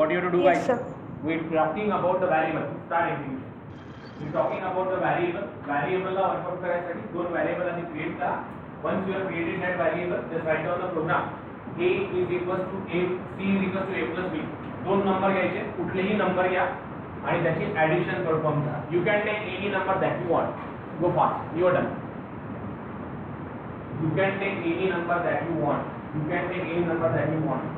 what you have to do, Yes, guys? sir. We're talking about the variable. Start execution. We're talking about the variable. Variable La work out करायसाठी दोन variable आधी create करा. Once you have created that variable, just write down the program. A is equals to A, C is equals to A plus B. दोन number घ्यायचे, कुठलेही number घ्या आणि त्याची addition perform करा. You can take any number that you want. Go fast. You are done. You can take any number that you want. You can take any number that you want.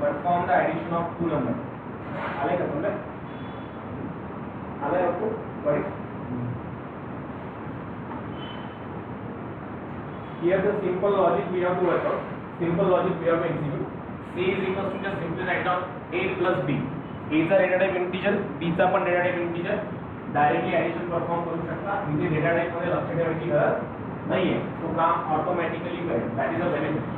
Perform the addition of two numbers. आले का समझे? आले आपको? बड़ी? Here the simple logic we have to work out. Simple logic we have to execute. C is equals to just simply write down A plus B. A चा data type integer, B चा पण data type integer. Directly addition perform करू शकता. इथे data type मध्ये लक्ष ठेवायची गरज नाही आहे. तो काम automatically करेल. That is a benefit.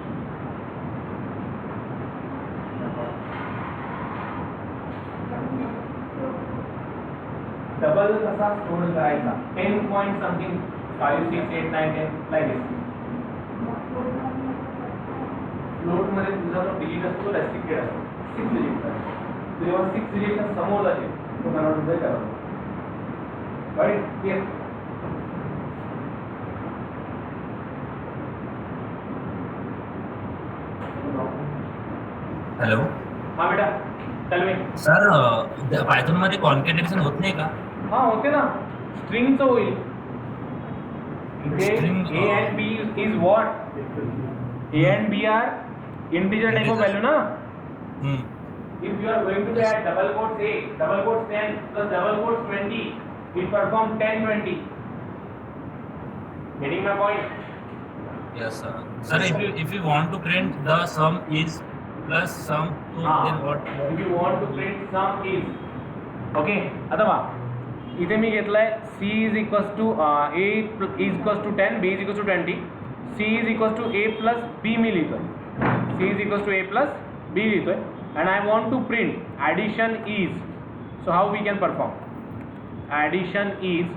Double कसा स्टोर करायचा 10 point something 5 6 8 9 10 like this float मध्ये तुझा जो डिजिट असतो रेस्ट्रिक्टेड असतो 6 डिजिट असतो जेव्हा 6 डिजिटच्या समोर जाते तो कन्वर्ट होतोय करा राइट क्लियर हॅलो हां बेटा टेल मी सर पायथॉन मध्ये कॉन्कॅटेनेशन होत नाही का? हां होते ना स्ट्रिंगचं होईल इथे String, A and B is what A and B are integer type of value ना if you are going to add double quotes A double quotes 10 plus double quotes 20 it perform 10 20 getting my point Yes sir. Sir, if you want to print the sum is plus sum to then what? if you want to print sum is okay आता पहा इथे मी घेतलाय C is equals to A is equals to 10 B is equals to 20 C is equals to A plus B मी लिहितोय C is equals to A plus B लिहितोय and I want to print addition is so how we can perform addition is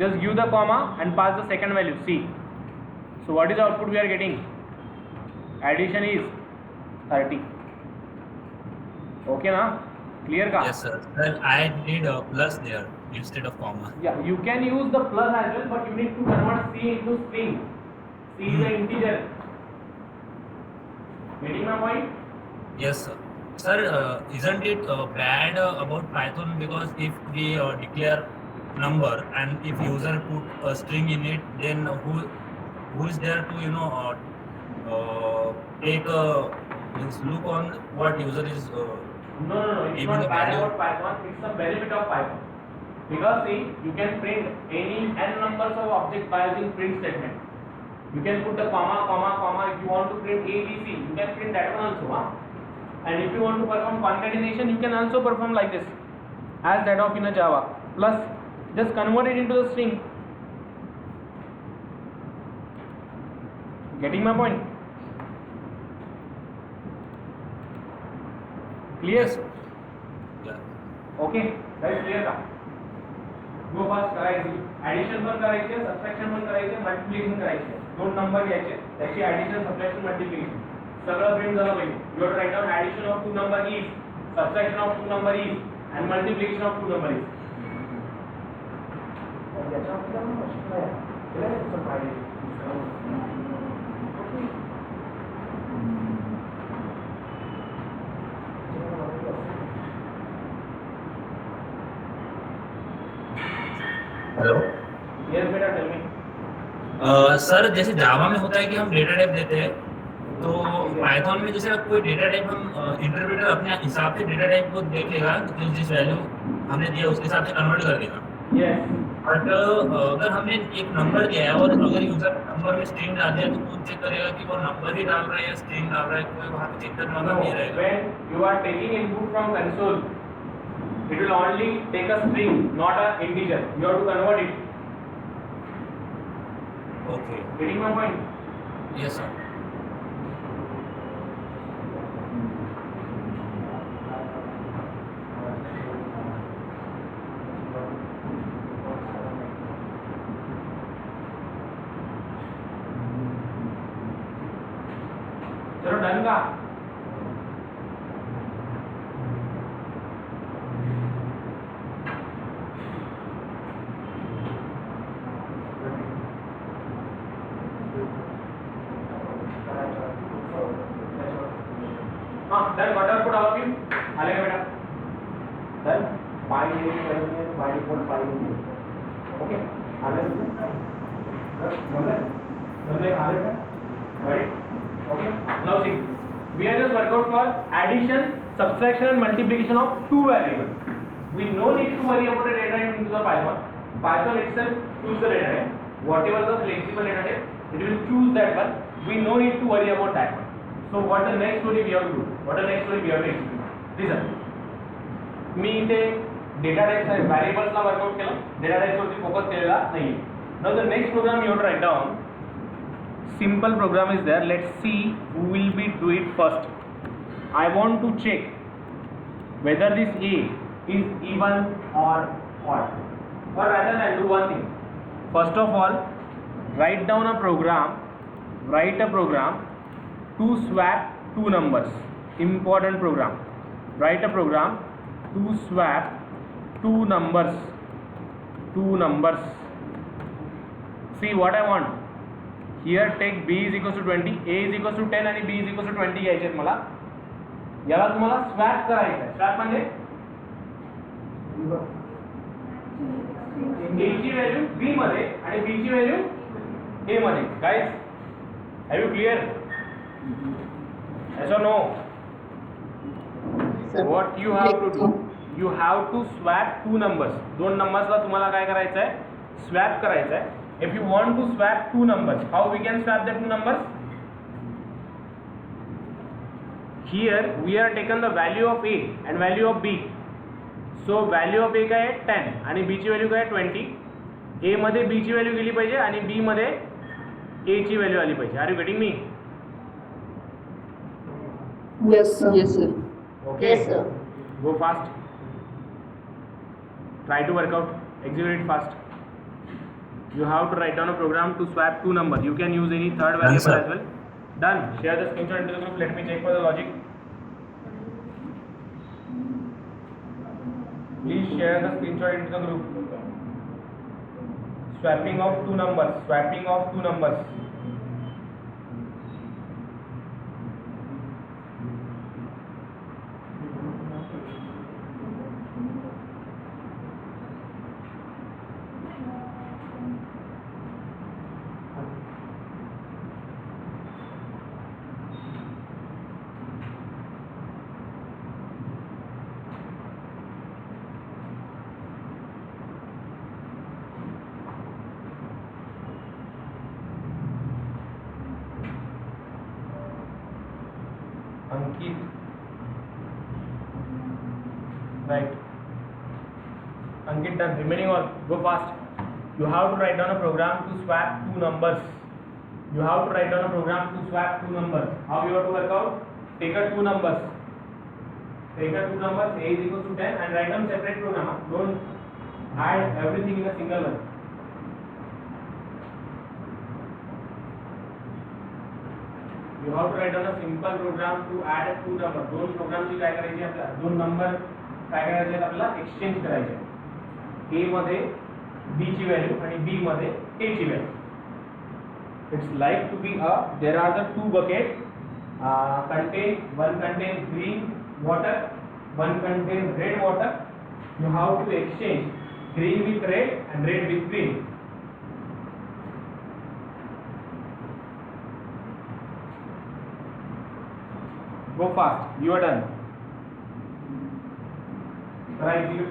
just give the comma and pass the second value C so what is the output we are getting addition is 30 okay na clear ka Yes sir. Sir, I need a plus there instead of comma. yeah you can use the plus as well but you need to convert C into string C is an integer getting my point Yes sir. Sir, isn't it bad about Python because if we declare number and if user put a string in it, then who is there to take a look on what user is no it's Even not the bad value- about Python it's a benefit of Python because see you can print any n numbers of objects by using print statement you can put the comma if you want to print A B C you can print that one also and if you want to perform concatenation you can also perform like this as that of in a Java plus just convert it into the string getting my point clear yeah. Okay guys clear का गो fast करायची addition पण करायचे subtraction पण करायचे multiplication करायचे दोन number घ्यायचे त्याची ऍडिशन सबट्रॅक्शन मल्टिप्लिकेशन सगळं प्रिंट झालं पाहिजे you have to write down addition of two number is subtraction of two number is and multiplication of two number is hello yes बेटा टेल मी सर जैसे Java में होता है कि हम डेटा टाइप देते हैं तो पाइथन में जैसे कोई डेटा टाइप हम इंटरप्रेटर अपने हिसाब से डेटा टाइप को देख लेगा जिस वैल्यू हमने दिया उसके हिसाब से कन्वर्ट कर देगा यस बट अगर हमने एक नंबर दिया है और अगर यूजर नंबर में स्ट्रिंग डाल दिया तो वो चेक करेगा कि वो नंबर ही डाल रहा है या स्ट्रिंग डाल रहा है कोई वहाँ पे चेक करने वाला नहीं रहेगा when you are taking input from console it will only take a string not a integer you have to convert it okay getting my point yes sir चलो डन का? हाँ done. What are put all of you? आले का बेटा? Done. By default 5 okay. आले आले आले का? Right? Okay. Now see, we are just work out for addition, subtraction, and multiplication of two variables. We no need to worry about the data type into the Python. Python itself choose the data type. Whatever the flexible data type, it will choose that one. We no need to worry about that one. So what the next story we have to do? What the next story we have to execute? Listen. मी इथे data types and variables La workout केला. Data types वरती focus केलेला नाही. Now the next program you have to write down. Simple program is there. Let's see who will be do it first. I want to check whether this A is even or odd. Or rather than do one thing. First of all, write down a program. Write a program to swap two numbers. Important program. Write a program to swap two numbers. Two numbers. See what I want. Here take b is equals to 20, a is equals to 10 आणि b is equals to 20 घ्यायचे आहेत मला. याला तुम्हाला swap करायचं आहे. Swap म्हणजे a ची व्हॅल्यू b मध्ये आणि b ची व्हॅल्यू a मध्ये. Guys are you clear? yes or no? What you have to do? You have to swap two numbers. दोन नंबर्सला तुम्हाला काय करायचं आहे? स्वॅप करायचं आहे. If you want to swap two numbers, how we can swap the two numbers? Here we are taken the value of A and value of B. So value of A काय आहे 10 आणि B ची value काय आहे 20. A मध्ये B ची value गेली पाहिजे आणि B मध्ये A ची व्हॅल्यू आली पाहिजे. Are you getting me? Yes, sir. Yes, sir. Okay. Yes, sir. Go fast. Try to work out. Execute it fast. You have to write down a program to swap two numbers. You can use any third variable as well. Done. Share the screenshot into the group. Let me check for the logic. Please share the screenshot into the group. Swapping of two numbers. Swapping of two numbers. Ankit. Right. Ankit done. Remaining all. Go fast. You have to write down a program to swap two numbers. You have to write down a program to swap two numbers. How you have to work out? Take a two numbers. Take a two numbers. A is equals to 10 and write down separate program. Don't add everything in a single one. You have to write down a simple program to add two number. दोन प्रोग्रामची काय करायची आपल्याला? दोन number काय करायचे आहेत आपल्याला? एक्सचेंज करायचे. A मध्ये B ची व्हॅल्यू आणि B मध्ये A ची value. It's like to be a. There are the two buckets. One contain green water, one contain red water. You have to exchange green with red and red with green. Go fast. You are done. Right, you.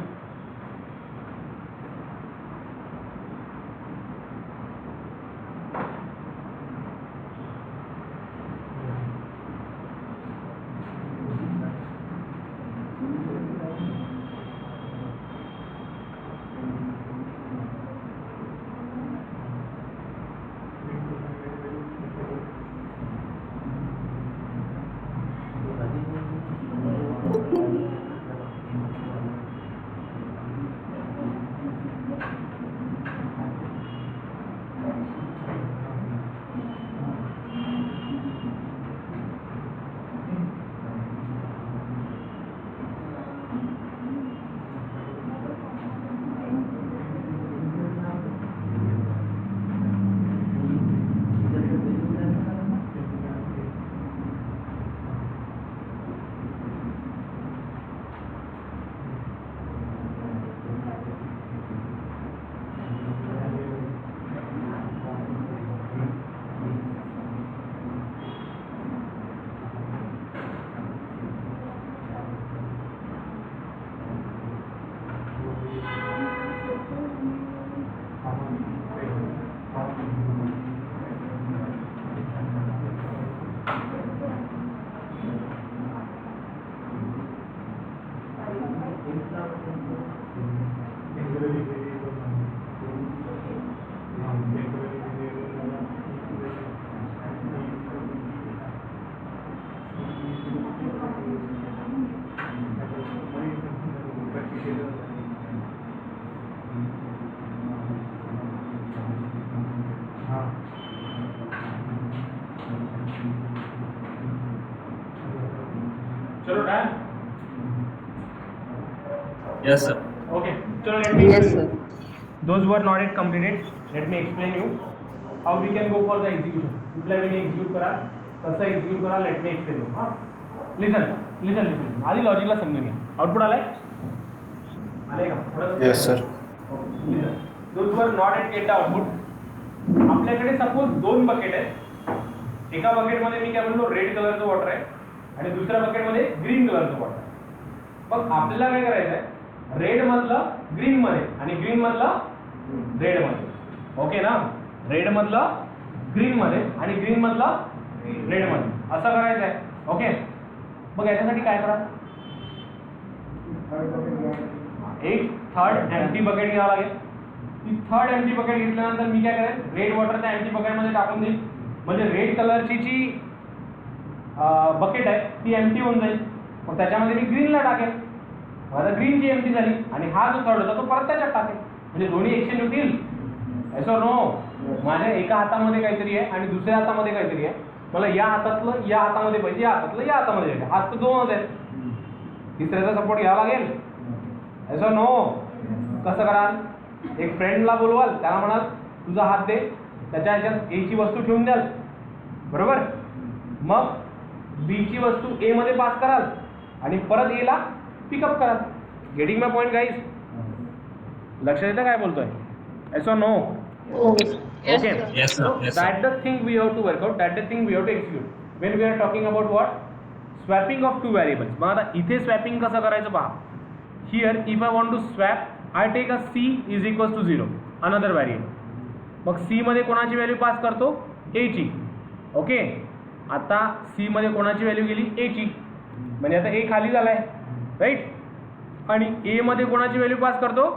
चलो done. Yes sir. Okay. चलो let me Yes, explain. sir. Those who are not yet completed, let me explain you how we can go for the execution. कुठल्या वेळी execute करा, कसं execute करा, let me explain you. हां. Listen. आधी लॉजिकला समजून घ्या. आउटपुट आलाय? आले का? Yes, sir. Listen. Those who are not yet get the output. आपल्याकडे सपोज दोन बकेट आहेत. एका बकेटमध्ये मी काय म्हणलो रेड कलरचं वॉटर आहे आणि दुसऱ्या बकेटमध्ये ग्रीन कलरचं वॉटर आहे. मग आपल्याला काय करायचं आहे? रेड मधलं ग्रीन मध्ये आणि ग्रीन मधलं रेड मध्ये. ओके ना? रेड मधलं ग्रीन मध्ये आणि ग्रीन मधलं रेड मध्ये असं करायचं आहे. ओके. मग याच्यासाठी काय करा? एक थर्ड एम्प्टी बकेट घ्यावं लागेल. ती थर्ड एम्प्टी बकेट घेतल्यानंतर मी काय करेन? रेड वॉटर त्या एम्प्टी बकेट मध्ये टाकून देईल. म्हणजे रेड कलरची जी बकेट आहे ती एम्प्टी होऊन जाईल. मग त्याच्यामध्ये मी ग्रीनला टाकेल. आता ग्रीनची एम्प्टी झाली आणि हा जो थर्ड होता तो परत त्याच्यात टाकेल. म्हणजे दोन्ही एक्सचेंज होतील. ऐसो नो. माझ्या एका हातामध्ये काहीतरी आहे आणि दुसऱ्या हातामध्ये काहीतरी आहे. मला या हातातलं या हातामध्ये पाहिजे, या हातातलं या हातामध्ये पाहिजे. हात तर दोनच आहेत. तिसऱ्याचा सपोर्ट घ्यावा लागेल. ऐसो नो. कसं कराल? एक फ्रेंडला बोलवाल, त्याला म्हणाल तुझा हात दे, त्याच्या ह्याच्यात ए ची वस्तू ठेवून द्याल. बरोबर? मग बी ची वस्तू ए मध्ये पास कराल आणि परत ए ला पिकअप कराल. Getting my point guys? लक्षात येतं काय बोलतोय? ऐसो no. Oh. Okay. Yes, sir. So Yes, sir. that's the thing we have to work out. That's the thing we have to execute. When we are talking about what? Swapping of two variables. मग आता इथे swapping कसं करायचं पहा. Here if I want to swap, I take a c is equals to 0, another variable. Mug c मध्ये कोणाची value pass करतो? a ची. Okay. आता c मध्ये कोणाची व्हॅल्यू गेली? a ची. म्हणजे आता a खाली झालाय, राईट? आणि a मध्ये कोणाची व्हॅल्यू पास करतो?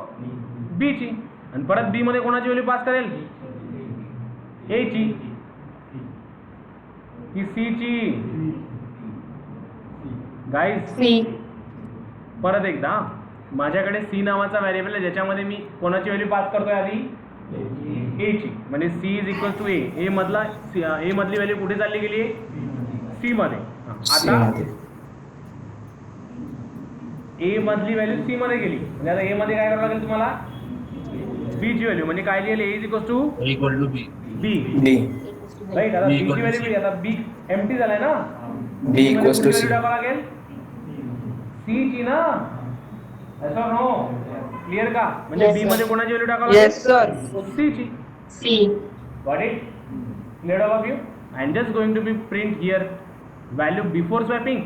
b ची. आणि परत बी मध्ये कोणाची व्हॅल्यू पास करेल? ए ची की सी ची? Guys C. परत एकदा, माझ्याकडे सी नावाचा व्हेरिएबल आहे ज्याच्यामध्ये मी कोणाची व्हॅल्यू पास करतोय आधी? ए ची. म्हणजे सी इज इक्वल टू ए. ए मधली व्हॅल्यू कुठे चालली गेली? सी मध्ये. आता ए मधली व्हॅल्यू सी मध्ये गेली. म्हणजे आता ए मध्ये काय करावं लागेल तुम्हाला? बी ची व्हॅल्यू. म्हणजे काय लिहिली? A is equal to B. B. B. Right. आता B बी ची equal to व्हॅल्यू C. मिळली. आता बी एम्प्टी झालाय ना? B equals to C. टाकावं लागेल सी ची ना? ऐसा नो. क्लिअर का? म्हणजे Yes, बी sir. मध्ये कोणाची व्हॅल्यू टाकावं लागेल? Yes, sir. सी ची. C. Got it? Clear all of you? I'm just going to be print here value before swapping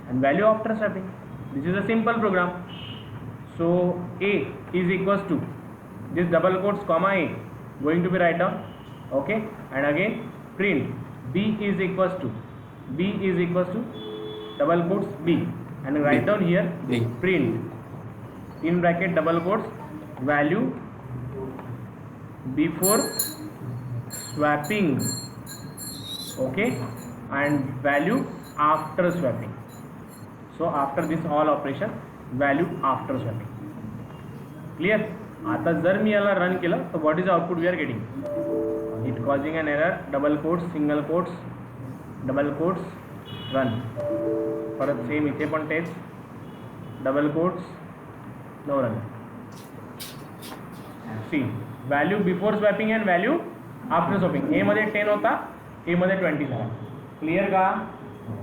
and value after swapping. This is a simple program. So A is equals to this double quotes comma A going to be write down. Okay, and again print B is equals to double quotes B and write B. down here B. print in bracket double quotes value before swapping, okay, and value after swapping. So after this all operation value after swapping. Clear? आता जर मी याला run केलं तर what is the output we are getting? It causing an error, double quotes, single quotes, double quotes, run. परत same इथे पण तेच, double quotes, no run. See, value before swapping and value after swapping. A मध्ये 10 होता, A मध्ये 20 झाला. Clear का?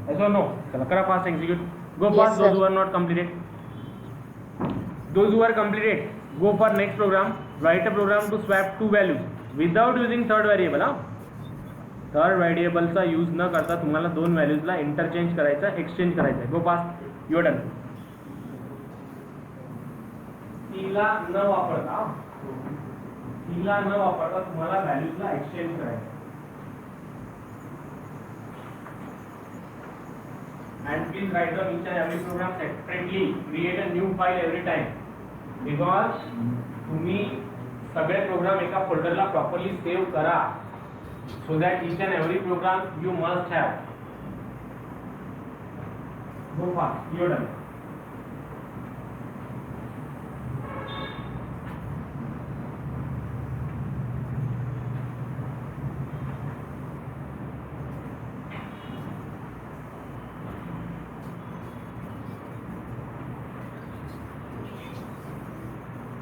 Yes or no? चला करा fast execute. Go Yes, fast. sir. Those who are not completed. Those who are completed, go for next program. Write a program to swap two values without using third variable. Third व्हेरिएबलचा use न करता तुम्हाला दोन व्हॅल्यूजला interchange करायचा, exchange करायचा आहे. गो fast. Your done. तिला न वापरता तुम्हाला व्हॅल्यूजला एक्सचेंज करायचं. And please write down each and every program separately. Create a new file every time. Because तुम्ही सगळे प्रोग्राम एका फोल्डरला प्रॉपरली सेव्ह करा. So that each and every program you must have. Go fast. You're done.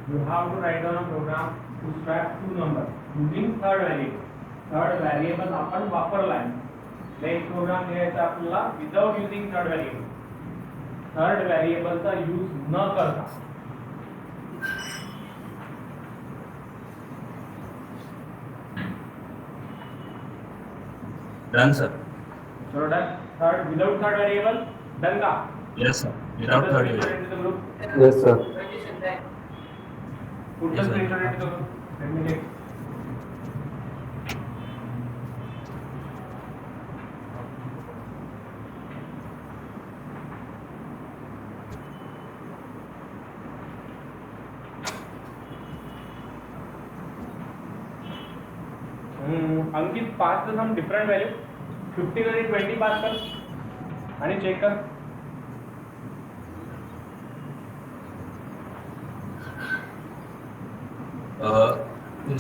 You have to write down a program to swap two numbers using third variable. Third variable आपण वापरलाय. एक program लिहायचा आपल्याला without using third variable. Third व्हेरिएबलचा use न करता. Done sir. चलो done. Third without third variable done का? Yes sir. Without third variable. Yes, sir. Put the screenshot into the group. Let me check. अंकित पास तर हम different value 50 कडे 20 पास कर आणि चेक कर.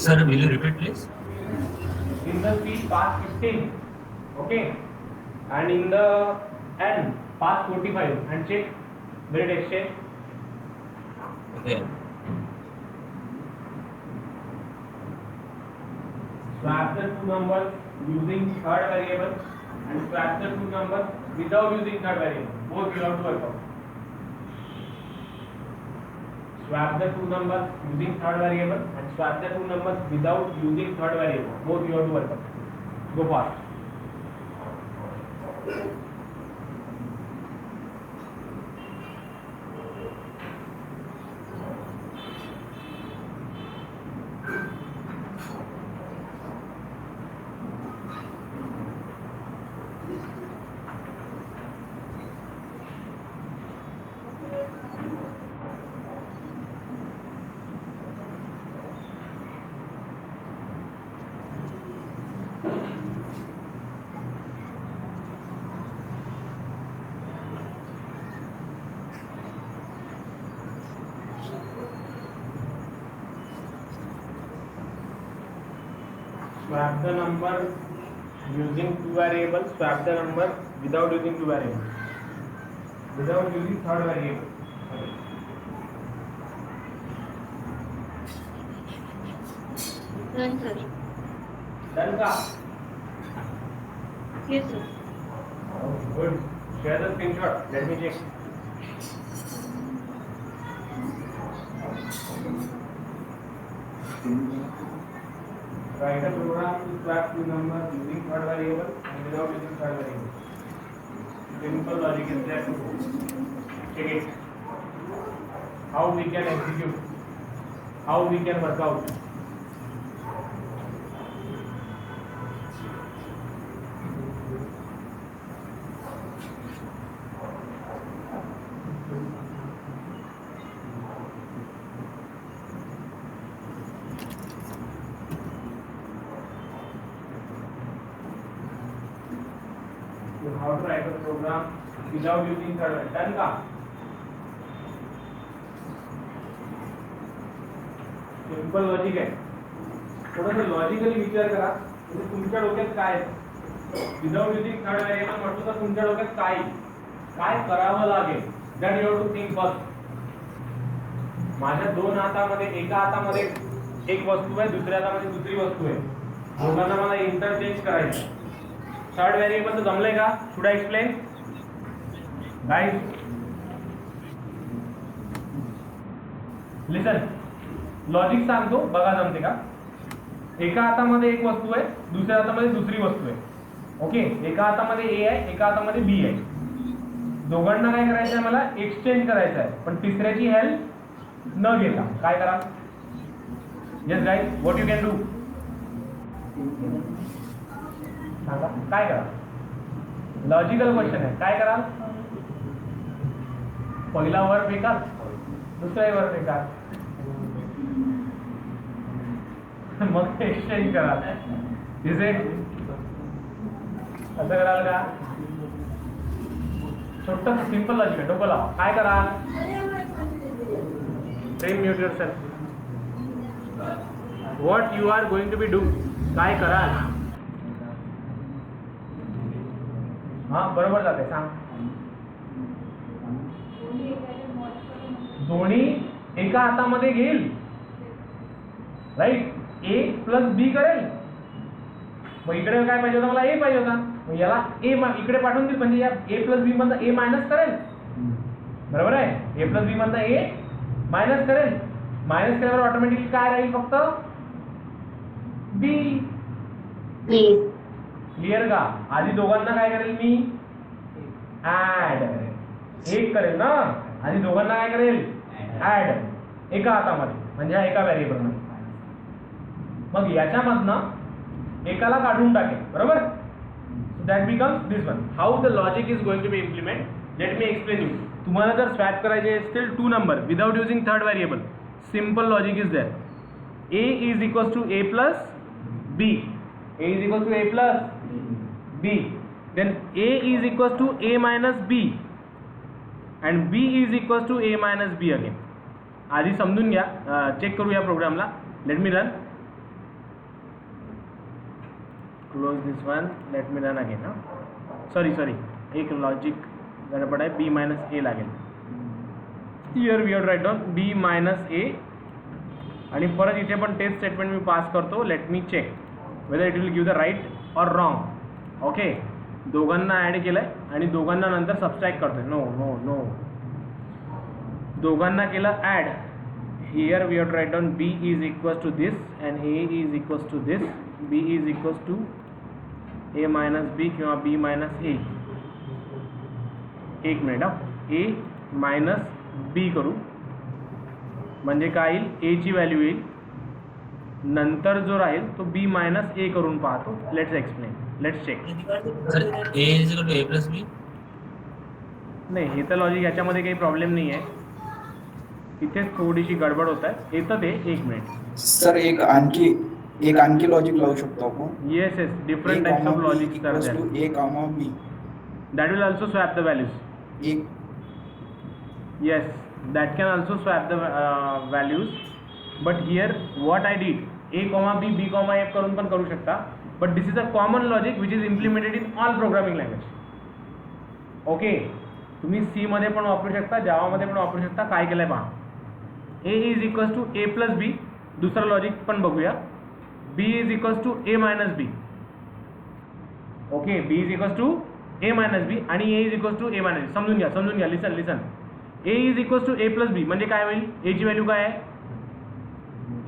Sir, will you repeat please? In the C pass 15, okay, and in the N pass 45 and check grade exchange. Okay. Swap the two numbers using third variable and swap the two numbers without using third variable. Both you have to work out. Swap the two numbers using third variable and swap the two numbers without using third variable. Both you have to work out. Go fast. Swap the number using two variables. Swap the number without using two variables. Without using third variable. Okay. Done, sir. Done ka? Yes, sir. Oh, good. Share the screenshot. Let me check. Write a program to swap two numbers using third variable and without using third variable. Simple logic is there to check it. How we can execute, how we can work out. How to write a program without using third variable. Done का? Simple logic आहे. थोडंसं logically विचार करा. म्हणजे तुमच्या डोक्यात काय आहे? विदाउट युजिंग थर्ड व्हेरिएबल म्हटलं तर तुमच्या डोक्यात काय करावं लागेल? That you have to think first. माझ्या दोन हातामध्ये एका हातामध्ये एक वस्तू आहे, दुसऱ्या हातामध्ये दुसरी वस्तू आहे. दोघांना मला इंटरचेंज करायचं. थर्ड वेरिएबल तो जमले का? Should I explain guys? Listen, logic सांगतो, बघा जमते का? एका हातामध्ये एक वस्तू आहे, दुसऱ्या हातामध्ये दुसरी वस्तू आहे. ओके, एका हातामध्ये ए आहे, एका हातामध्ये बी आहे. दोघांना काय करायचं आहे? मला एक्सचेंज करायचं आहे, पण तिसऱ्याची हेल्प न घेता. काय करा? Yes guys, what you can do? सांगा काय करा? लॉजिकल क्वेश्चन आहे. काय करा? पहिला वर फेकाल, दुसरा वर फेकाल, मग एक्सचेंज कराल. Is it? असं कराल का? छोटं सिंपल लॉजिक आहे. डोकं लावा. काय कराल? Same mute yourself. What you are going to be do? काय कराल? हा बरोबर जाते. सांग. दोन्ही एका हातामध्ये घेईल राईट ए प्लस बी करेल. मग इकडे काय पाहिजे होता मला ए पाहिजे होता, मग याला ए इकडे पाठवून देईल म्हणजे या ए प्लस बी मधनं ए मायनस करेल. बरोबर आहे, ए प्लस बी मधनं ए मायनस करेल. मायनस केल्यावर ऑटोमॅटिकली काय राहील फक्त बी. बी. क्लिअर का? आधी दोघांना काय करेल मी ऍड एक करेल ना, आधी दोघांना काय करेल ऍड एका हातामध्ये म्हणजे हा एका व्हेरिएबल मध्ये. मग याच्यामधनं एकाला काढून टाकेल. बरोबर. So that becomes this one. How the logic is going to be implement, let me explain you. तुम्हाला जर स्वॅप करायचे असतील two number without using third variable, simple logic is there. A is equals to A plus B. A is equals to a plus b, then a is equals to a minus b and b is equals to a minus b again. आधी समजून घ्या, check करूया प्रोग्रामला. Let me run, close this one, let me run again. Sorry एक logic गडबड आहे, b minus a लागेल. Here we have write down b minus a आणि परत इथे पण तेच स्टेटमेंट मी पास करतो. Let me check whether it will give the right or wrong. Okay, दोघांना ॲड केलं आहे आणि दोघांना नंतर सबस्ट्रॅक्ट करतोय. नो नो नो, दोघांना केलं add. Here we have write down B is equals to this and A is equals to this. B is equals to A minus B किंवा बी मायनस ए. एक minute हा, ए minus B करू म्हणजे काय येईल, ए ची व्हॅल्यू येईल, नंतर जो राहील तो बी मायनस ए करून पाहतो. Let's explain, let's check. Sir a is equal to a plus B. नाही, हे तर लॉजिक याच्यामध्ये काही प्रॉब्लेम नाही आहे, इथेच थोडीशी गडबड होत आहे. येतं ते, एक मिनिट सर एक आणखी लॉजिक लावू शकतो आपण. Yes yes, different types of logic are there. a comma b that will also swap the values. एक yes, that can also swap the values. But here what I did, A comma B B comma F करून पण करू शकता. But this is a common logic which is implemented in all programming language. Okay, तुम्ही C मध्ये पण वापरू शकता, जावामध्ये पण वापरू शकता. काय केलंय पहा, A is equals to A plus B. दुसरं लॉजिक पण बघूया. B is equals to A minus B. Okay, B is equals to A minus B आणि A is equals to A minus B. समजून घ्या, listen. A is equals to A plus B म्हणजे काय होईल, ए ची value काय आहे,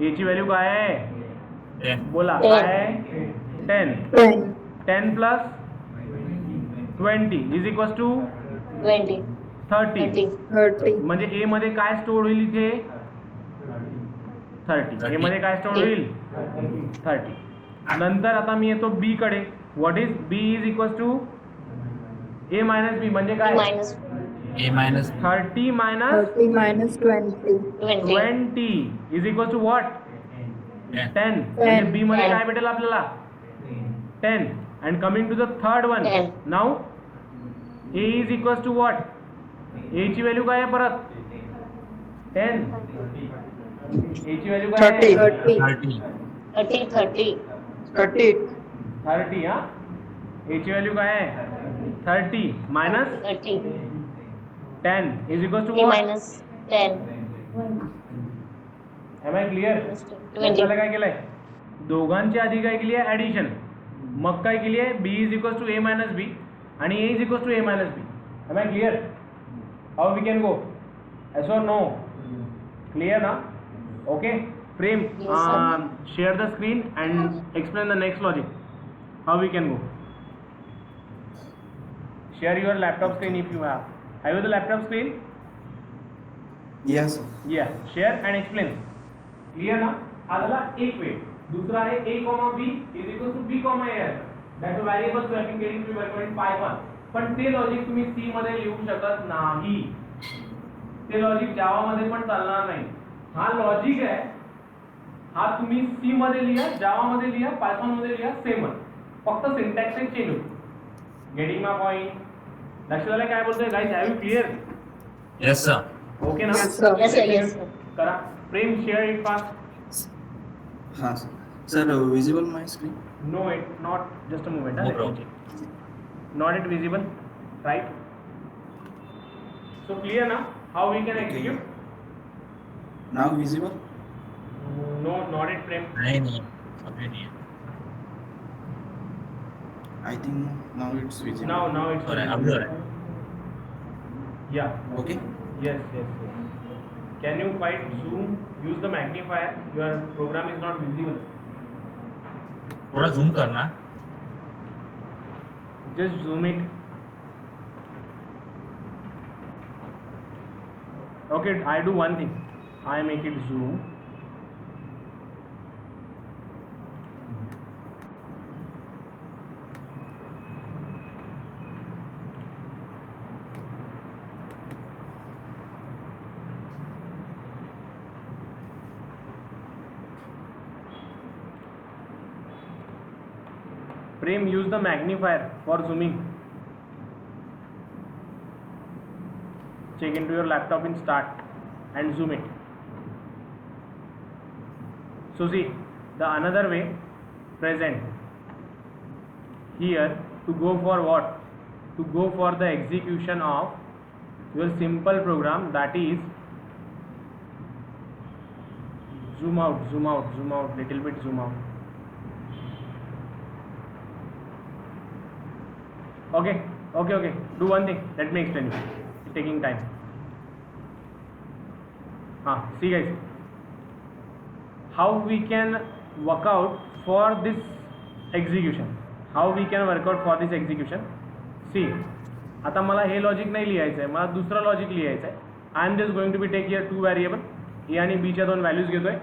ए ची व्हॅल्यू काय आहे, बोला काय आहे, 10. 10 प्लस 20 इज इक्वल्स टू 30. म्हणजे ए मध्ये काय स्टोअर होईल इथे 30. ए मध्ये काय स्टोअर होईल 30. नंतर आता मी येतो बी कडे. What is B is equals to A minus B म्हणजे काय, a minus 30 minus 20 is equal to what 10. म्हणजे बी मध्ये काय भेटेल आपल्याला 10. And coming to the third one, now A is equal to what, A ची value काय आहे परत 10. ए ची व्हॅल्यू काय आहे 30. हा, ए ची व्हॅल्यू काय आहे 30 minus 10 is equal to what 10. Am I clear. आपल्याला काय केलंय, दोघांच्या आधी काय केली आहे ऍडिशन, मग काय केली आहे B is equal to A minus B आणि A is equal to A minus B. Am I clear. How we can go, yes or no, clear ना. Okay Prem, share the screen and explain the next logic. How we can go. Share your laptop screen if you have. Have you the laptop screen? Yes. Yeah. Share and explain. Clear ना? हा झाला एक वे. दूसरा आहे a comma b is equal to b comma a. That's a variable swapping getting to be worked in Python. पण ते logic तुम्ही C मध्ये लिहू शकत नाही. ते लॉजिक जावा मध्ये पण चालणार नाही. हा लॉजिक आहे, हा तुम्ही सी मध्ये लिहा, जावा मध्ये लिहा, पायथॉन मध्ये लिहा, सेमच, फक्त सिंटॅक्स चेंज होतो. Getting my point. लक्षात आलं काय बोलतोय guys? Have you clear? yes sir. Okay ना. Yes sir. करा प्रेम, शेअर इट फास्ट. हाँ sir, visible my screen. No it not, just a moment. No problem. Not it visible, right. So clear ना how we can execute. Now visible. No not it frame. नहीं नहीं अभी नहीं है. I think now it's visible. Now it's हो रहा है अभी हो रहा है. Yeah. Okay. Yes. Can you quite zoom? Use the magnifier. Your program is not visible. थोड़ा जूम करना. Just zoom it. Okay, I do one thing. I make it zoom. Prem, use the magnifier for zooming. Check into your laptop in start and zoom it. So see, the another way, present here to go for what? To go for the execution of your simple program, that is zoom out, little bit zoom out. Okay, do one thing, let me explain you. It's taking time. See guys, how we can work out for this execution. See, आता मला हे logic नाही लिहायचं आहे, मला दुसरं लॉजिक लिहायचं आहे. I am just going to be take here 2 variable, A आणि बी च्या 2 व्हॅल्यूज घेतोय.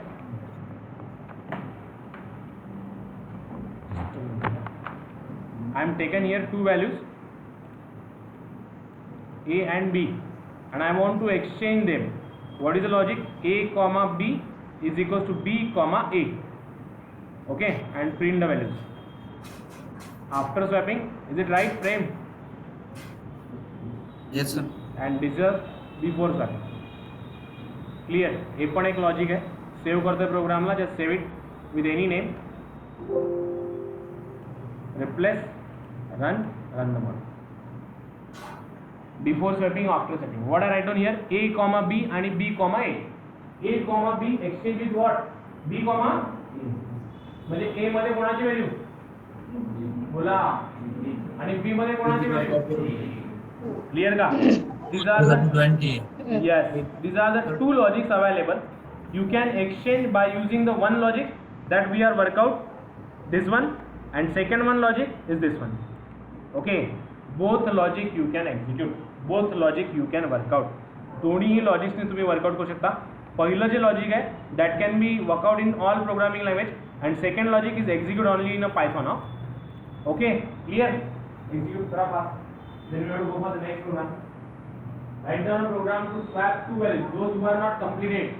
I am taken here 2 values A and B, and I want to exchange them. What is the logic? A comma B is equals to B comma A. Okay, and print the values after swapping. Is it right, frame? Yes sir. And this is before swapping. Clear? हे पण एक logic आहे. Save करतोय प्रोग्रामला, just save it with any name, replace, run the model. Before swapping, after swapping. What I write down here? A comma B and B comma A. A comma B exchange with what? B comma A. म्हणजे A मध्ये कोणाची value बोला, आणि B मध्ये कोणाची value. Clear का? These are the 20. yes, these are the two logics available. You can exchange by using the one logic that we are work out, this one, and second one logic is this one. Okay, both logic you can execute, both logic you can work out. दोन्ही ही लॉजिक्सने तुम्ही workout करू शकता. पहिलं जे logic आहे that can be work out in all programming language, and second logic is execute only in a Python. Okay, clear? Execute करा fast. Then we have to go for the next program. Write down a program to swap two values. Those who are not completed,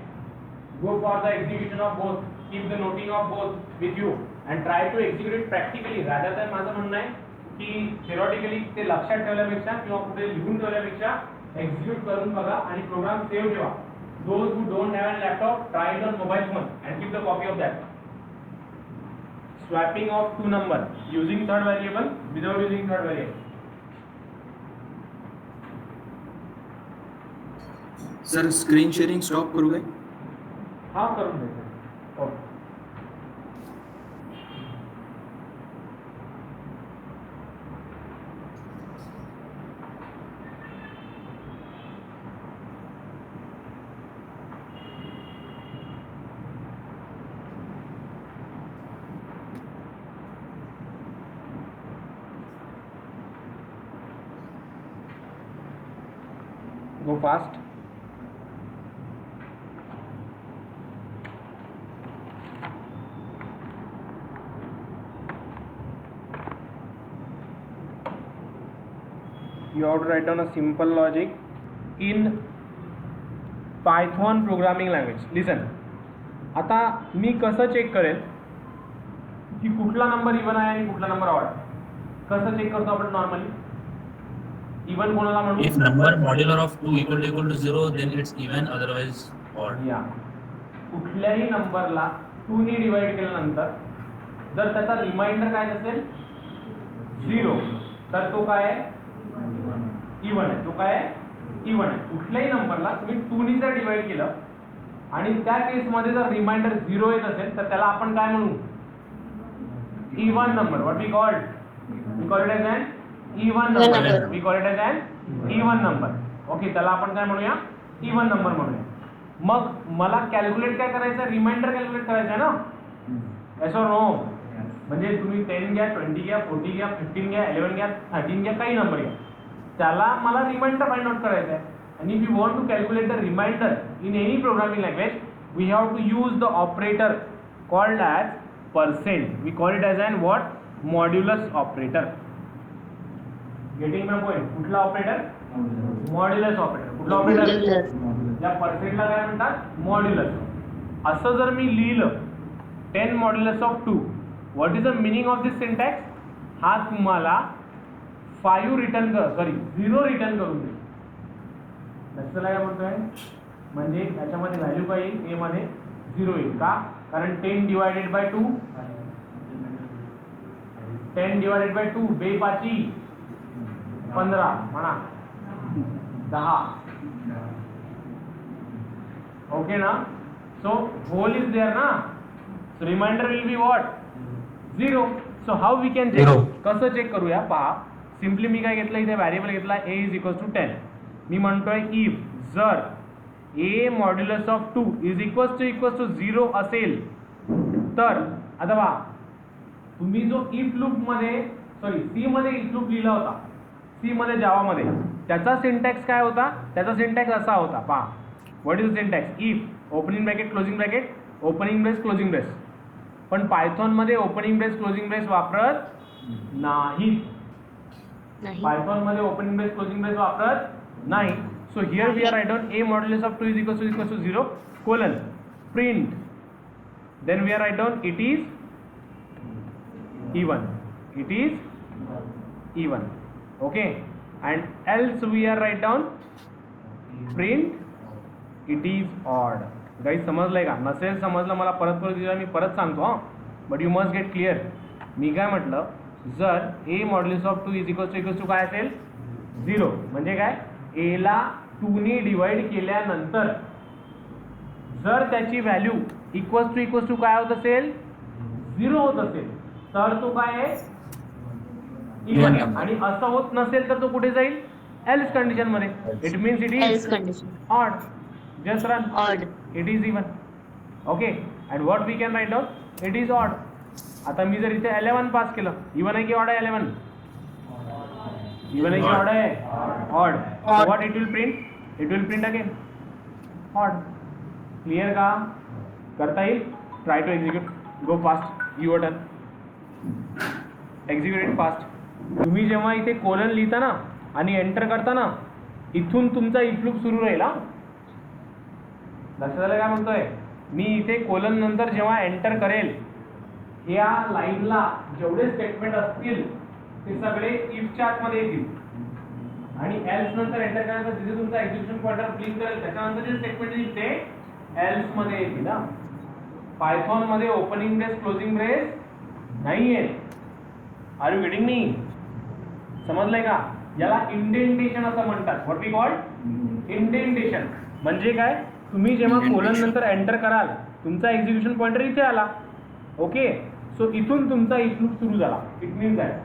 go for the execution of both. Keep the noting of both with you and try to execute it practically rather than माझं म्हणणं आहे की theoretically ते लक्षात ठेवल्यापेक्षा किंवा कुठे लिहून ठेवल्यापेक्षा execute करून बघा आणि प्रोग्राम सेव्ह ठेवा. Those who don't have a laptop, try it on mobile phone and keep the copy of that. Swapping of two number using third variable, without using third variable. Sir screen sharing stop करू काय? हाँ करून देतो. Okay. Go fast. You have to write down a simple logic in Python programming language. Listen. आता मी कसं check करेल की कुठला नंबर इवन आहे आणि कुठला नंबर ऑड आहे? कसं चेक करतो आपण नॉर्मली? इवन कोणाला म्हणू? If number modular of 2 equal to 0, then it's even, otherwise odd. या कुठल्याही नंबरला 2 ने डिवाइड केल्यानंतर जर त्याचा रिमाइंडर काय असेल 0, तर तो काय आहे? इवन आहे. तो काय आहे? इवन आहे. कुठल्याही नंबरला तुम्ही 2 ने जर डिवाइड केलं आणि त्या केसमध्ये जर रिमाइंडर 0 येत असेल तर त्याला आपण काय म्हणू? Even number. What we called? We call it as an even number. We call it as an even number. Okay, त्याला आपण काय म्हणूया? इवन नंबर म्हणूया. मग मला कॅल्क्युलेट काय करायचं? रिमाइंडर कॅल्क्युलेट करायचं आहे ना? येस और नो? म्हणजे तुम्ही 10 घ्या, 20 घ्या, 40 घ्या, 15 घ्या, 11 घ्या, 13 घ्या, काही नंबर घ्या, त्याला मला रिमाइंडर फाइंड आउट करायचं आहे. And if you want to calculate the remainder in any programming language, we have to use the operator called as percent. We call it as an what? Modulus operator. Getting my point? कुठला operator? Modulus operator. कुठला operator? या पर्सेंटला काय म्हणतात? Modulus. असं जर मी लिहिलं 10 modulus of 2, what is the meaning of this syntax? हा तुम्हाला 5 रिटर्न सॉरी 0 रिटर्न करून देईल. लक्षात काय म्हणतोय? म्हणजे याच्यामध्ये व्हॅल्यू काय येईल? ए मध्ये 0 येईल. का? कारण 10 डिवायडेड बाय 2, 10 डिवायडेड बाय 2 बे पाची 15 म्हणा 10. ओके ना? सो होल इज देअर ना, so reminder will be what? 0. So how we can check? कसं चेक करूया? पहा, सिम्पली मी काय घेतलं, इथे व्हॅरिएबल घेतला a इज इक्वल टू 10. मी म्हणतोय इफ जर a modulus of 2 is equal to 0 असेल तर, आता पहा, तुम्ही जो इफ लूप मध्ये सॉरी सी मध्ये इफ लूप लिहिला होता, सी मध्ये जावामध्ये, त्याचा सिंटॅक्स काय होता? त्याचा सिंटॅक्स असा होता. पहा, what is syntax? If opening bracket closing bracket opening brace closing brace. पण पायथॉन मध्ये ओपनिंग ब्रेस क्लोजिंग ब्रेस वापरत नाही. पायथॉन मध्ये ओपनिंग ब्रेस क्लोजिंग ब्रेस वापरत नाही. So here we are write down a modulus of 2 is equal to 0 colon print, then we are write down it is even, it is even. Okay, and else we are write down print it is odd. Guys समजलंय का? नसेल समजलं मला परत मी परत सांगतो हा, but you must get clear. मी काय म्हटलं, जर a modulus of 2 is equal to काय असेल? 0. म्हणजे काय? a ला 2 ने डिवाइड केल्यानंतर जर त्याची व्हॅल्यू इक्वल टू काय होत असेल? 0 होत असेल तर तो काय आहे? इवन. आणि असं होत नसेल तर तो कुठे जाईल? एल्स कंडिशन मध्ये. It means it is odd. Just run odd. It is even. Okay, and what we can write down? It is odd. आता मी जर इथे 11 पास केलं, इवन आहे की ऑड आहे? 11 इवन आहे की ऑड आहे? Odd. What it will print? It will print again odd. Clear का? करता येईल? Try to execute. Go fast. Your turn. Execute it fast. तुम्ही जेव्हा इथे कोलन लिहिता ना आणि एंटर करता ना, इथून तुमचा इफ लूप सुरू राहील. हा, लक्षात आलं काय म्हणतोय मी? इथे कोलन नंतर जेव्हा एंटर करेल, या लाईनला जेवढे स्टेटमेंट असतील ते सगळे इफच्या आतमध्ये येतील, आणि एल्स नंतर एंटर केल्यानंतर जिथे तुमचा एक्झिक्युशन पॉइंटर क्लिक करेल त्याच्यानंतर जे स्टेटमेंट येईल ते एल्स मध्ये येतील. ना, पायथॉन मध्ये ओपनिंग ब्रेस क्लोजिंग ब्रेस नाहीये. Are you getting me? समजलंय का? याला इंडेंटेशन असं म्हणतात. What we call indentation. म्हणजे काय? तुम्ही जेव्हा कोलन नंतर एंटर कराल, तुमचा एक्झिक्युशन पॉइंटर इथे आला. ओके, सो इथून तुमचा इफ लूप सुरू झाला. इट मीन्स दॅट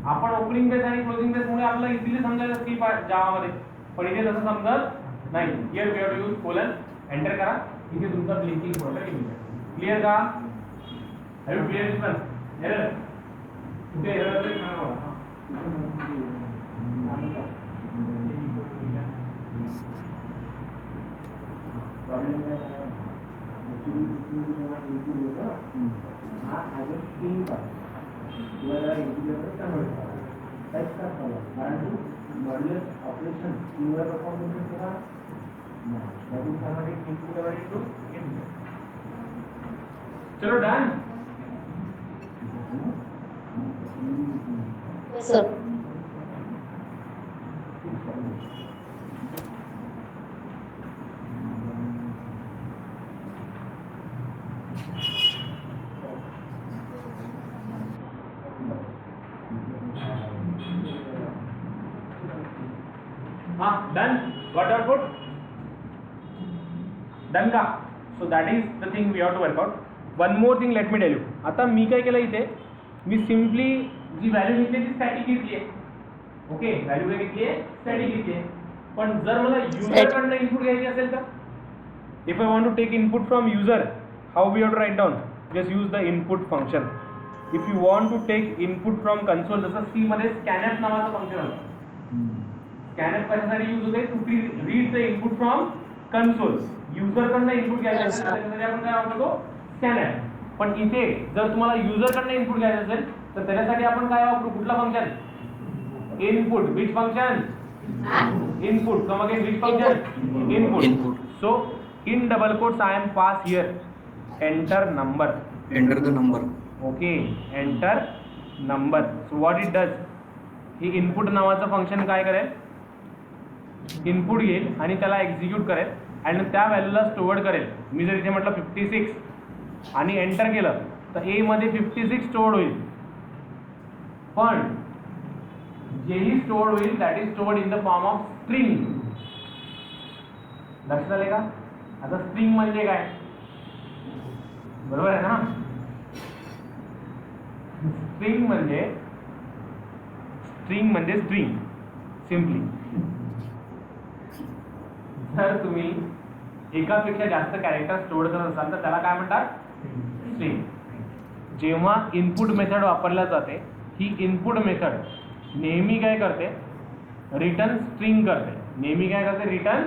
आपण ओपनिंग ब्रेस आणि क्लोजिंग ब्रेस मुळे आपल्याला इझिली समजायला की जावामध्ये, पण इथे तसं समजत नाही. Here we have to use colon. Enter करा, इथे तुमचा ब्लिंकिंग पॉइंटर येईल. क्लियर का? Have you clear this one? Error कुठे एरर असेल सांगा मला. चलो डन. सर हाँ, डन. Got output? डन का? So that is the thing we have to work out. One more thing let me tell you. आता मी काय केलं इथे, मी सिम्पली जी व्हॅल्यू घेतली ती स्टॅटिक घेतली आहे. ओके, व्हॅल्यू काय घेतली आहे? स्टॅटिक घेतली आहे. पण जर मला युजरकडनं इनपुट घ्यायची असेल तर, if I want to take input from user, how we have to write down? Just use the input function. If you want to take input from console, जसं सी मध्ये स्कॅनएफ नावाचं फंक्शन होतं. Scanf कशासाठी use होते? To read the input from console. युजरकडनं input घ्यायचं असेल त्याच्यासाठी आपण काय वापरतो? स्कॅनएफ. पण इथे जर तुम्हाला युजरकडनं इनपुट घ्यायचं असेल तर त्याच्यासाठी आपण काय वापरू? कुठलं function? Input. Which function? Input. Come again, which function? Input. So in double quotes I am pass here enter number. Enter the number. Okay, enter number. So what it does, he input नावाचं function काय करेल? Input घेईल आणि त्याला execute करेल आणि त्या व्हॅल्यूला store करेल. मी जर इथे म्हटलं 56 आणि एंटर केलं तर ए मध्ये 56 स्टोअर्ड होईल. पण जेही स्टोअर्ड होईल that is stored in the form of string. लक्षात आले का? आता स्ट्रिंग म्हणजे काय? बरोबर आहे ना? स्ट्रिंग म्हणजे स्ट्रिंग सिम्पली. जर तुम्ही एकापेक्षा जास्त कॅरेक्टर स्टोअर करत असाल तर त्याला काय म्हणतात? स्ट्रिंग. जेव्हा इनपुट मेथड वापरल्या जाते, ही इनपुट मेथड नेहमी काय करते? रिटर्न स्ट्रिंग करते. नेहमी काय करते? रिटर्न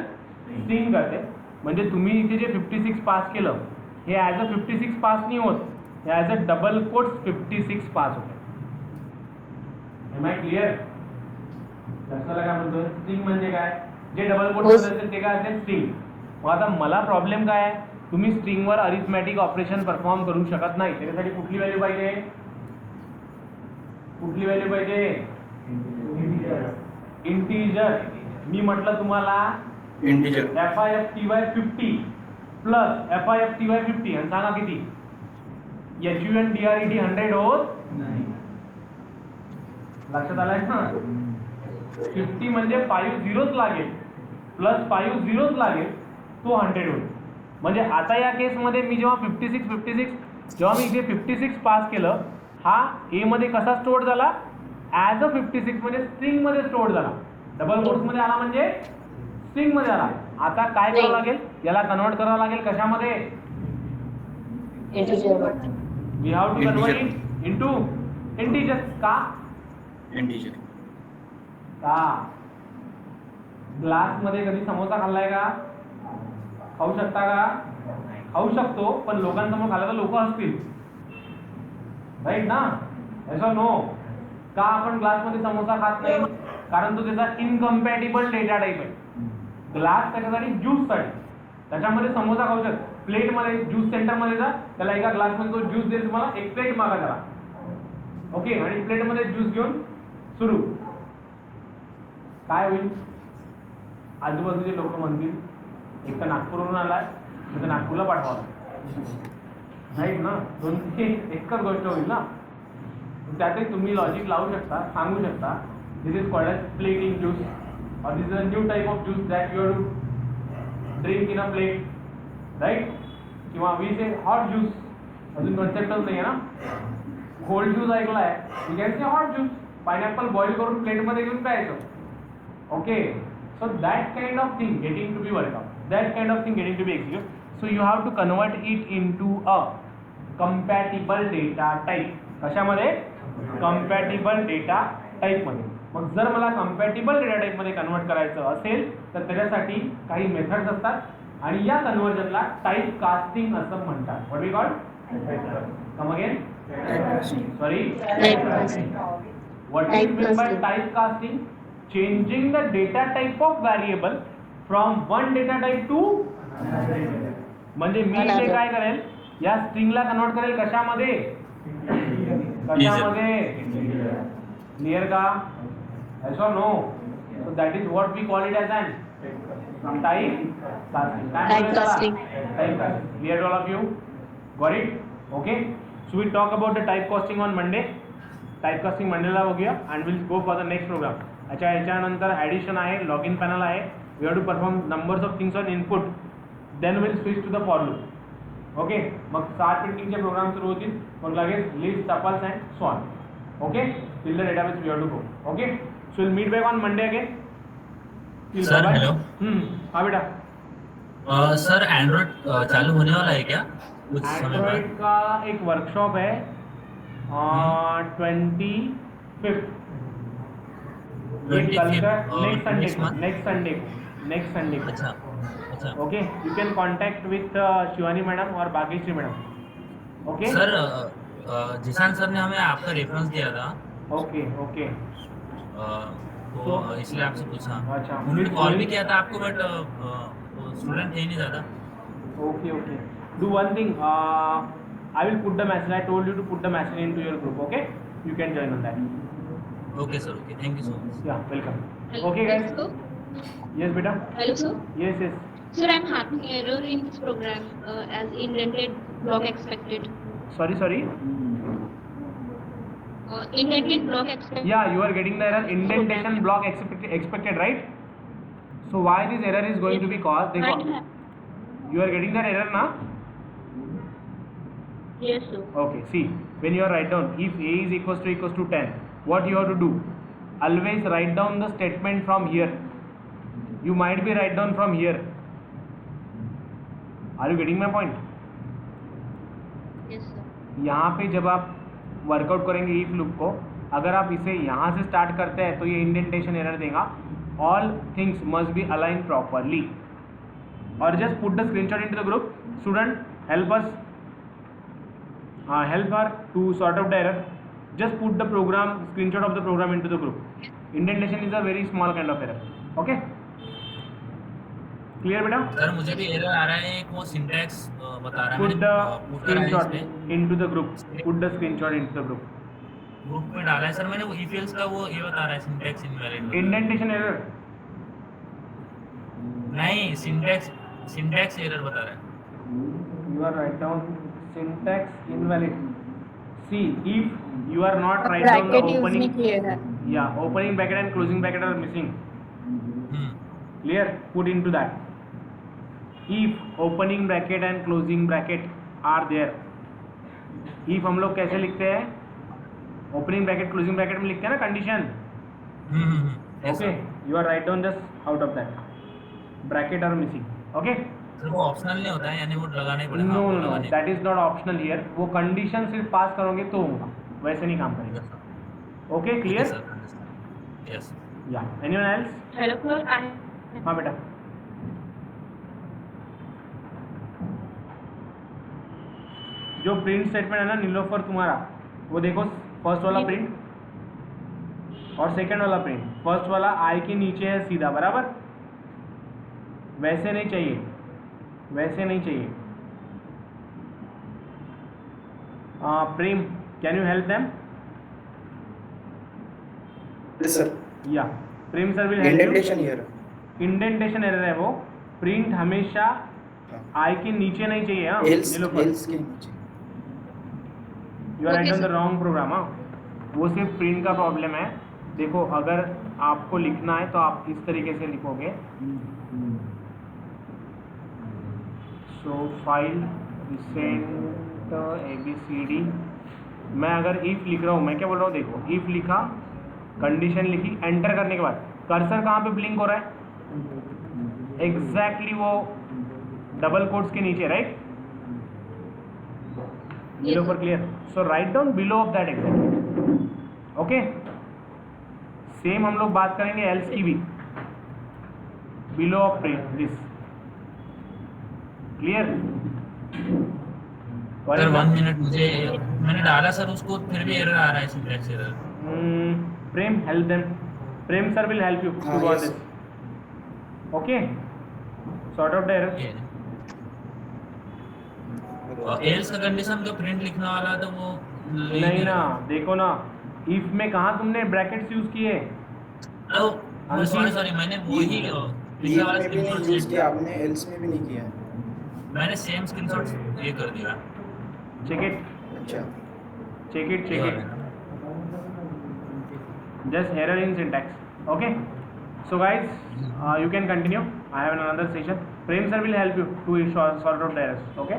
स्ट्रिंग करते. म्हणजे तुम्ही इथे जे 56 पास केलं हे ॲज अ 56 पास नाही होत, हे as a double quotes 56 pass होते. Am I clear? लक्षाला काय म्हणतो? स्ट्रिंग म्हणजे काय? जे डबल कोट्स असेल ते काय असेल? स्ट्रिंग. मग आता मला प्रॉब्लेम काय आहे? तुम्ही स्ट्रिंगवर अरिथमॅटिक ऑपरेशन परफॉर्म करू शकत नाही. त्याच्यासाठी कुठली व्हॅल्यू पाहिजे? कुठली व्हॅल्यू पाहिजे? इंटिजर. मी म्हटलं तुम्हाला Integer. FIFTY 50 प्लस FIFTY 50 आणि सांगा किती? HUNDRET 100 होत नाही. लक्षात आलंय ना? 50 म्हणजे 5 झिरोज लागेल प्लस 5 झिरोज लागेल, तो 100 होईल. म्हणजे आता या केसमध्ये मी जेव्हा 56 जेव्हा मी इथे 56 पास केलं, हा ए मध्ये कसा स्टोअर झाला? ॲज अ 56 म्हणजे स्ट्रिंग मध्ये स्टोअर झाला. डबल कोट्स मध्ये आला म्हणजे स्ट्रिंग मध्ये आला. आता काय करावं लागेल? याला कन्वर्ट करावं लागेल कशामध्ये? Integer. We have to convert it into integer. का? Integer. का? ग्लास मध्ये कधी समोसा खाल्लाय का? खाऊ शकता का? खाऊ शकतो, पण लोकांसमोर खाल्ला तर लोक हसतील, राईट ना? ऐसा नो. का आपण ग्लास मध्ये समोसा खात नाही? कारण तो त्याचा इनकम्पॅटिबल डेटा टाईप आहे. ग्लास त्याच्यासाठी ज्यूस साठी, त्याच्यामध्ये समोसा खाऊ शकतो. प्लेट मध्ये ज्यूस सेंटर मध्ये जा, त्याला एका ग्लास मध्ये तो ज्यूस देईल तुम्हाला, एक प्लेट मागा त्याला. ओके, आणि प्लेट मध्ये ज्यूस घेऊन सुरू. काय होईल? आजूबाजूचे लोक म्हणतील एक तर नागपूरवरून आलाय, तर नागपूरला पाठवा, राईट ना? दोन एकच गोष्ट होईल ना. त्यातही तुम्ही लॉजिक लावू शकता, सांगू शकता this is called as plating juice, or this is a new type of juice that you have to drink in a plate, right? किंवा we say hot juice, अजून कन्सेप्टच नाही आहे ना. कोल्ड ज्यूस ऐकलाय, we can say hot juice. Pineapple boil करून plate मध्ये घेऊन प्यायचं. Okay, so that kind of thing getting to be worked out, that kind of thing getting to be executed. So you have to convert it into a compatible data type. कशामध्ये? compatible data type मध्ये. मग जर मला compatible data type मध्ये convert करायचं असेल तर त्याच्यासाठी काही मेथड्स असतात आणि या कन्व्हर्जनला टाईप कास्टिंग असं म्हणतात. What we call? Come again? Sorry, what is mean by type casting? Changing the data type of variable from one data type to, म्हणजे मी इथे काय करेल? या स्ट्रिंगला कन्वर्ट करेल कशामध्ये? कशामध्ये? क्लिअर का? Yes or no? So that is what we call it as an type casting. Type casting. Type casting. Clear all of you? Got it? Okay. So we talk about the type casting on Monday. Type casting Monday ला बघूया and we'll go for the next program. अच्छा, याच्यानंतर addition आहे, login panel आहे. We have to perform numbers of things on input. Then will switch to the for loop. Okay, मग start प्रिंटिंगचे program सुरू होतील, मग लगेच list tuples and so on. Okay, till the database we have to go. Okay, so will meet back on Monday again. Sir hello. हाँ बेटा. Sir Android चालू होने वाला है क्या कुछ समय बाद? एंड्रॉइड का एक वर्कशॉप है 25th. नेक्स्ट संडे को. अच्छा अच्छा. Okay, you can contact with Shivani madam और Bhagyashree madam. Okay sir Zeeshan sir ने हमें आपका रेफरेंस दिया था, ओके ओके. तो इसलिए आपसे पूछा. अच्छा. उन्होंने कॉल भी किया था आपको, बट स्टूडेंट थे नहीं ज़्यादा. Okay, okay. Do one thing. I will put the message. I told you to put the message into your group. Okay, you can join on that. Okay sir, okay, thank you so much. Yeah, welcome. Okay, guys. Hello, Yes, beta. hello, sir. Yes, yes. Sir, I'm having error in this program as indented block expected. Sorry. Indented block expected. Yeah, you are getting the error. Indentation block expected, right? So why this error is going to be caused? Right. You are getting that error, na? Yes, sir. Okay. See, when you are write down if a is equals to 10, what you have to do? Always write down the statement from here. You might be write down from here. Are you getting my point? Yes, sir. यहाँ पे जब आप workout करेंगे if loop को, अगर आप इसे यहाँ से स्टार्ट करते हैं तो ये इंडेंटेशन एरर देगा. All things must be align properly. और just put the screenshot into the group. Student help us, help her to sort out the error. Just put the program screenshot of the program into the group. Indentation is a very small kind of error. Okay, clear बेटा? Sir मुझे भी error आ रहा है, एक वो syntax बता रहा है. Put the screenshot मैंने into the group. Put the screenshot into the group. Group में डाला है सर मैंने. वो if else का वो ये बता रहा है सिंटैक्स इनवैलिड. Indentation error. नहीं, सिंटैक्स एरर बता रहा है. You are write down syntax invalid. See, if you are not write down the opening, yeah, opening bracket and closing bracket are missing. Clear? Put into that. If opening bracket and closing bracket are there. If हम लोग कैसे लिखते हैं? Opening bracket, closing bracket में लिखते हैं ना condition. Okay, you are write down just out of that. Bracket are missing. Okay. Sir वो ऑप्शनल नहीं होता है, यानी वो लगाना ही पड़ेगा. No, that is not optional here. वो कंडीशन सिर्फ पास करोगे तो होगा, वैसे नहीं काम करेगा. Okay, clear? यस. या, एनीवन एल्स? Hello, sir. हाँ बेटा. जो प्रिंट स्टेटमेंट है ना नीलोफर तुम्हारा, वो देखो फर्स्ट वाला प्रिंट और सेकंड वाला प्रिंट. फर्स्ट वाला आई के नीचे है सीधा, बराबर? वैसे नहीं चाहिए. Prem, can you help them? Yes, sir. Yeah, Prem sir will help you. Indentation here. Indentation error है वो. प्रिंट हमेशा आई के नीचे नहीं चाहिए. हाँ, Else के नीचे. You are right on the sir. Wrong program. हाँ, वो सिर्फ प्रिंट का प्रॉब्लम है. देखो, अगर आपको लिखना है तो आप इस तरीके से लिखोगे. सो फाइल रिसेंट ABCD. मैं अगर इफ लिख रहा हूँ, मैं क्या बोल रहा हूँ, देखो इफ लिखा, कंडीशन लिखी, एंटर करने के बाद कर्सर कहाँ पे ब्लिंक हो रहा है? एग्जैक्टली वो डबल कोट्स के नीचे, राइट? बिलो पर clear. So write down below of that exactly. Okay, same हम लोग बात करेंगे एल्स की भी. Below of print this. Clear? Sir 1 minute, मुझे मैंने डाला सर उसको, फिर भी एरर आ रहा है, syntax error. Prem help them. Prem sir will help you to do yes. This. Okay, sort out the error. Else का कंडीशन जो प्रिंट लिखने वाला था वो नहीं ना, देखो ना, इफ में कहाँ तुमने ब्रैकेट्स यूज किए? सॉरी मैंने वही पिछला वाला में भी नहीं यूज स्क्रीनशॉट किया आपने, else में भी नहीं किया. मैंने सेम स्क्रीनशॉट ये कर दिया. Check it. अच्छा. Check it. Just error in syntax. Okay. So guys, you can continue. I have another session. Prem sir will help you to sort out the errors. Okay.